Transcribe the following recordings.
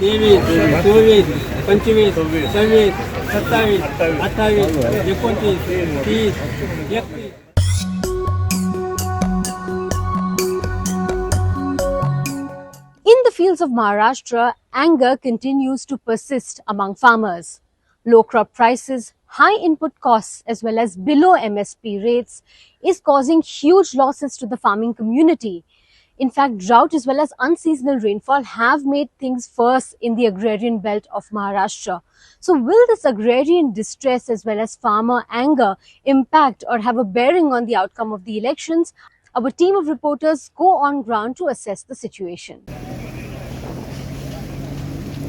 23, 24, 25, 26, 27, 28, 29, 30, 31. In the fields of Maharashtra, anger continues to persist among farmers. Low crop prices, high input costs as well as below MSP rates is causing huge losses to the farming community. In fact, drought as well as unseasonal rainfall have made things worse in the agrarian belt of Maharashtra. So will this agrarian distress as well as farmer anger impact or have a bearing on the outcome of the elections? Our team of reporters go on ground to assess the situation.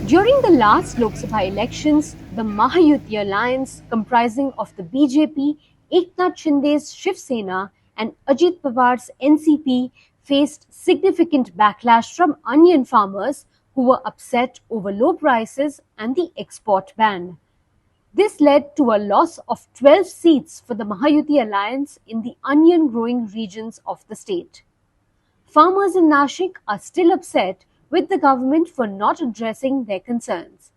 During the last Lok Sabha elections, the Mahayuti alliance, comprising of the BJP, Eknath Shinde's Shiv Sena and Ajit Pawar's NCP, faced significant backlash from onion farmers who were upset over low prices and the export ban. This led to a loss of 12 seats for the Mahayuti alliance in the onion growing regions of the state. Farmers in Nashik are still upset with the government for not addressing their concerns.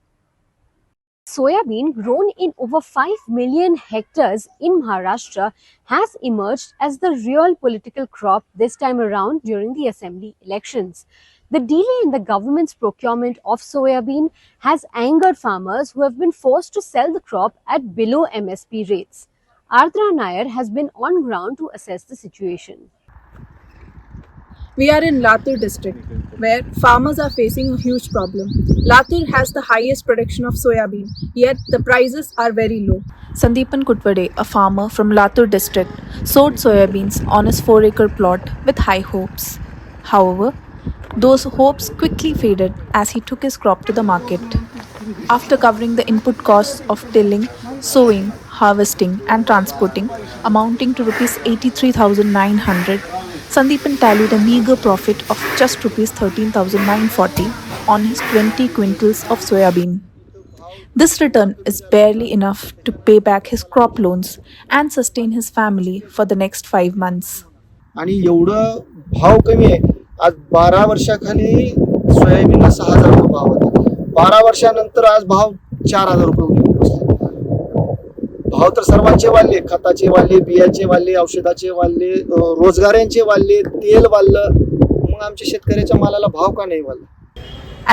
Soybean, grown in over 5 million hectares in Maharashtra, has emerged as the real political crop this time around during the assembly elections. The delay in the government's procurement of soybean has angered farmers who have been forced to sell the crop at below MSP rates. Ardra Nair has been on ground to assess the situation. We are in Latur district, where farmers are facing a huge problem. Latur has the highest production of soybean, yet the prices are very low. Sandeepan Kutwade, a farmer from Latur district, sowed soybeans on his 4-acre plot with high hopes. However, those hopes quickly faded as he took his crop to the market. After covering the input costs of tilling, sowing, harvesting and transporting amounting to Rs 83,900, Sandeepan tallied a meager profit of just Rs 13,940 on his 20 quintals of soybean. This return is barely enough to pay back his crop loans and sustain his family for the next 5 months. आणि एवढं भाव कमी आहे. आज 12 वर्षाखाली सोयाबीनला 6,000 रुपये भाव होता. 12 वर्षानंतर आज भाव 4,000 रुपये भाव तर सर्वांचे वाढले, खताचे वाढले, बियाचे वाढले, औषधाचे वाढले, रोजगारांचे वाढले, तेल वाढलं. मग आमच्या शेतकऱ्याच्या मालाला भाव का नाही वाढला?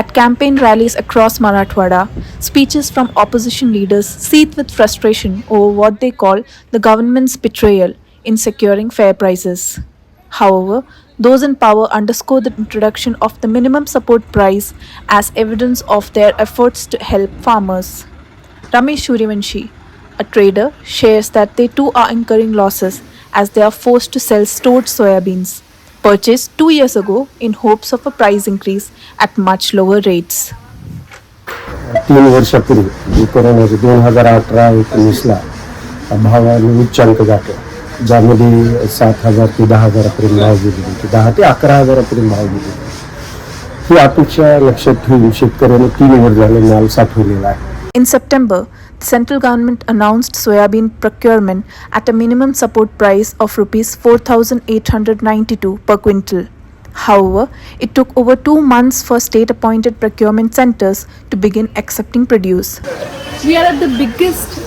At campaign rallies across Marathwada, speeches from opposition leaders seethe with frustration over what they call the government's betrayal in securing fair prices. However, those in power underscore the introduction of the minimum support price as evidence of their efforts to help farmers. Ramesh Suryavanshi, a trader, shares that they too are incurring losses as they are forced to sell stored soybeans, purchased 2 years ago in hopes of a price increase at much lower rates. 3 वर्षापूर्वी कोरोनाचे 2018-19ला भावाने उच्चांक जातो, ज्यामध्ये 7,000 ते 10,000 पर्यंत भाव गेलेली होती, 10 ते 11,000 पर्यंत भाव गेलेली. ही अपेक्षा लक्षात ठेवून शेतकऱ्याने 3 वर्ष झाले माल साठवलेला आहे. In September, the central government announced soybean procurement at a minimum support price of Rs 4,892 per quintal. However, it took over 2 months for state-appointed procurement centers to begin accepting produce. We are at the biggest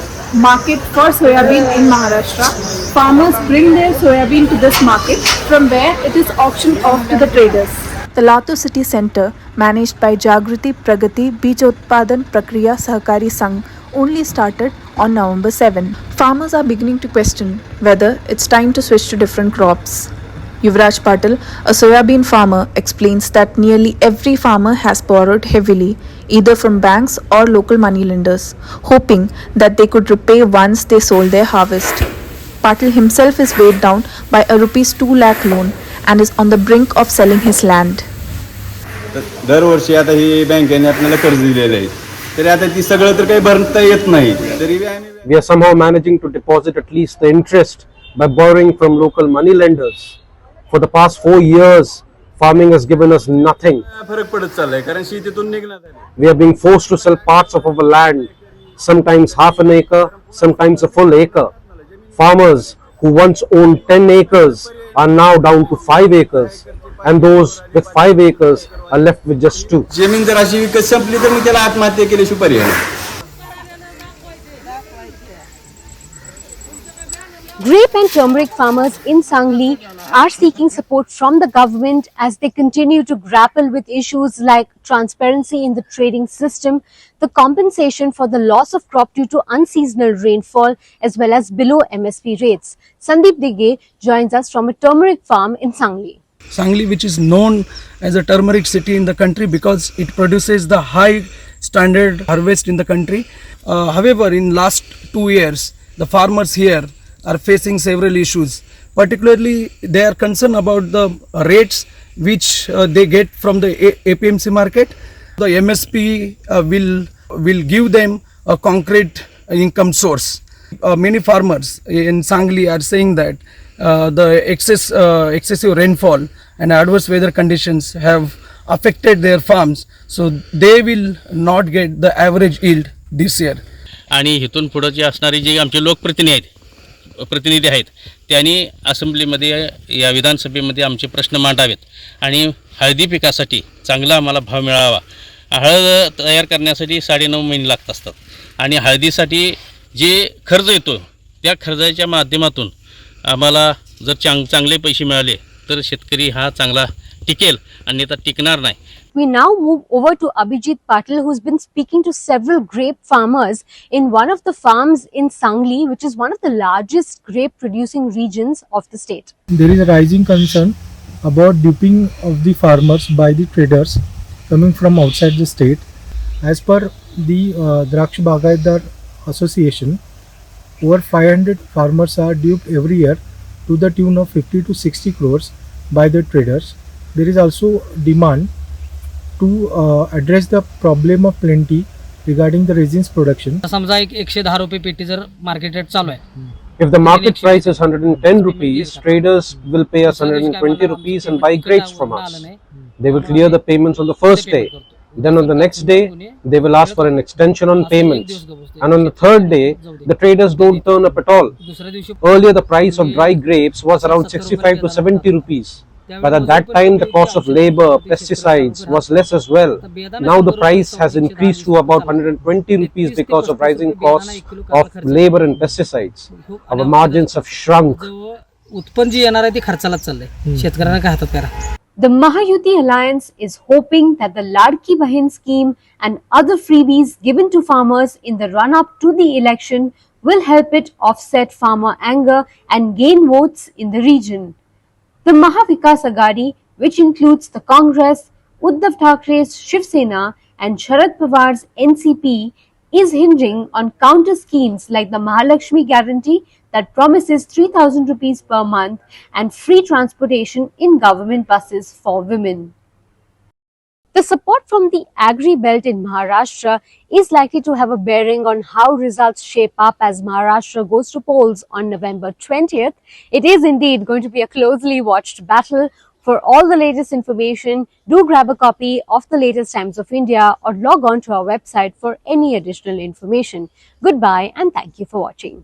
market for soybean in Maharashtra. Farmers bring their soybean to this market, from where it is auctioned off to the traders. The Latur City Centre, managed by Jagriti Pragati Bij Utpadan Prakriya Sahakari Sangh, only started on November 7. Farmers are beginning to question whether it's time to switch to different crops. Yuvraj Patil, a soybean farmer, explains that nearly every farmer has borrowed heavily, either from banks or local moneylenders, hoping that they could repay once they sold their harvest. Patil himself is weighed down by a Rs 2 lakh loan and is on the brink of selling his land. दरवर्षी आता ही बँकेने आपल्याला कर्ज दिलेलं आहे, तरी आता ती सगळं तर काही भरता येत नाही. तरी We are somehow managing to deposit at least the interest by borrowing from local money lenders. For the past 4 years, farming has given us nothing. फरक पडत चाललाय, कारण शेतीतून निघणार. We are being forced to sell parts of our land, sometimes half an acre, sometimes a full acre. Farmers who once owned 10 acres are now down to 5 acres. and those with 5 acres are left with just 2. जमीन जर अशी विकत संपली तर मग त्याला आत्महत्या केल्याशिवाय पर्याय नाही. Grape and turmeric farmers in Sangli are seeking support from the government as they continue to grapple with issues like transparency in the trading system, the compensation for the loss of crop due to unseasonal rainfall, as well as below MSP rates. Sandeep Digge joins us from a turmeric farm in Sangli. Sangli, which is known as a turmeric city in the country because it produces the high standard harvest in the country. However, in last 2 years, the farmers here are facing several issues. Particularly, they are concerned about the rates which they get from the APMC market. The MSP will give them a concrete income source. Many farmers in Sangli are saying that the excessive rainfall and adverse weather conditions have affected their farms, so they will not get the average yield this year. आणि इथून पुढे जे असणारे जे आमचे प्रतिनिधी आहेत त्यांनी असेंब्लीमध्ये या विधानसभेमध्ये आमचे प्रश्न मांडावेत आणि हळदी पिकासाठी चांगला आम्हाला भाव मिळावा. हळद तयार करण्यासाठी 9.5 महिने लागत असतात आणि हळदीसाठी जे खर्च येतो त्या खर्चाच्या माध्यमातून आम्हाला जर चांगले पैसे मिळाले तर शेतकरी हा चांगला टिकेल आणि आता टिकणार नाही. We now move over to Abhijit Patil, who's been speaking to several grape farmers in one of the farms in Sangli, which is one of the largest grape producing regions of the state. There is a rising concern about duping of the farmers by the traders coming from outside the state. As per the Draksh Bagaidar Association, over 500 farmers are duped every year to the tune of 50 to 60 crores by the traders. There is also demand to address the problem of plenty regarding the resins production. समजा 110 रुपये पेटी जर market rate चालू आहे. If the market price is 110 rupees, traders will pay us 120 rupees and buy grapes from us. They will clear the payments on the first day. Then on the next day, they will ask for an extension on payments. And on the third day, the traders don't turn up at all. Earlier, the price of dry grapes was around 65 to 70 rupees. But at that time, the cost of labor, pesticides was less as well. Now the price has increased to about 120 rupees because of rising costs of labor and pesticides. Our margins have shrunk. उत्पन्न जे येणार आहे ते खर्चालाच चाललंय. शेतकऱ्यांना काय हातात करा. The Mahayuti Alliance is hoping that the Ladki Bahin scheme and other freebies given to farmers in the run-up to the election will help it offset farmer anger and gain votes in the region. The Mahavikas Aghadi, which includes the Congress, Uddhav Thackeray's Shiv Sena and Sharad Pawar's NCP, is hinging on counter schemes like the Mahalakshmi Guarantee that promises 3,000 rupees per month and free transportation in government buses for women. The support from the agri belt in Maharashtra is likely to have a bearing on how results shape up as Maharashtra goes to polls on November 20th. It is indeed going to be a closely watched battle. For all the latest information, do grab a copy of the latest Times of India or log on to our website for any additional information. Goodbye and thank you for watching.